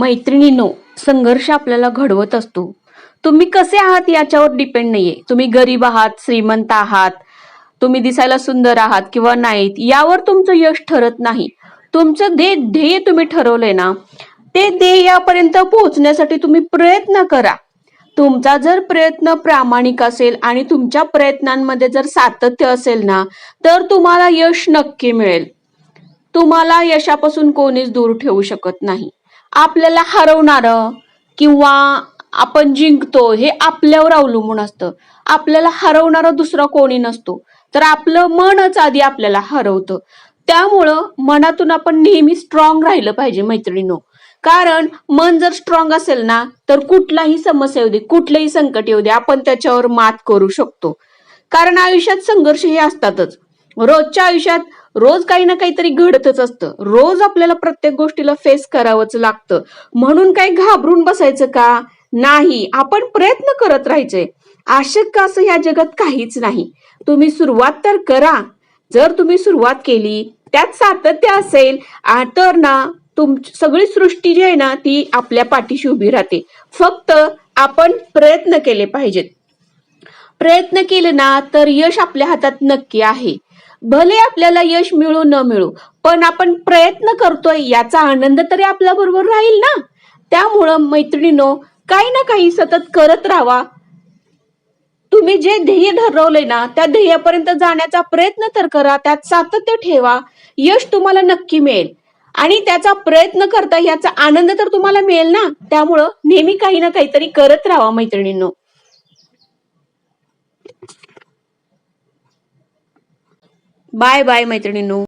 मैत्रिणींनो, संघर्ष आपल्याला घडवत असतो. तुम्ही कसे आहात याच्यावर डिपेंड नाहीये. तुम्ही गरीब आहात, श्रीमंत आहात, तुम्ही दिसायला सुंदर आहात किंवा नाहीत, यावर तुमचं यश ठरत नाही. तुमचं ध्येय तुम्ही ठरवलंय ना, ते ध्येयापर्यंत पोहोचण्यासाठी तुम्ही प्रयत्न करा. तुमचा जर प्रयत्न प्रामाणिक असेल आणि तुमच्या प्रयत्नांमध्ये जर सातत्य असेल ना, तर तुम्हाला यश नक्की मिळेल. तुम्हाला यशापासून कोणीच दूर ठेवू शकत नाही. आपल्याला हरवणारं किंवा आपण जिंकतो हे आपल्यावर अवलंबून असतं. आपल्याला हरवणारा दुसरा कोणी नसतो, तर आपलं मनच आधी आपल्याला हरवतं. त्यामुळं मनातून आपण नेहमी स्ट्रॉंग राहिलं पाहिजे मैत्रिणींनो. कारण मन जर स्ट्रॉंग असेल ना, तर कुठलाही समस्या येऊ दे, कुठलंही संकट येऊ दे, आपण त्याच्यावर मात करू शकतो. कारण आयुष्यात संघर्ष हे असतातच. रोजच्या आयुष्यात रोज काही ना काहीतरी घडतच असतं. रोज आपल्याला प्रत्येक गोष्टीला फेस करावंच लागतं. म्हणून काही घाबरून बसायचं का नाही, आपण प्रयत्न करत राहायचे. अशक्य असं या जगात काहीच नाही. तुम्ही सुरुवात तर करा. जर तुम्ही सुरुवात केली, त्यात सातत्य असेल तर ना, सगळी सृष्टी जी आहे ना, ती आपल्या पाठीशी उभी राहते. फक्त आपण प्रयत्न केले पाहिजेत. प्रयत्न केले ना, तर यश आपल्या हातात नक्की आहे. भले आपल्याला यश मिळू न मिळू, पण आपण प्रयत्न करतोय याचा आनंद तरी आपल्या बरोबर राहील ना. त्यामुळं मैत्रिणींनो, काही ना काही सतत करत राहा. तुम्ही जे ध्येय ठरवलंय ना, त्या ध्येयापर्यंत जाण्याचा प्रयत्न तर करा. त्यात सातत्य ठेवा. यश तुम्हाला नक्की मिळेल आणि त्याचा प्रयत्न करता याचा आनंद तर तुम्हाला मिळेल ना. त्यामुळं नेहमी काही ना काहीतरी करत राहा मैत्रिणींनो. बाय बाय मैत्रिणींनो.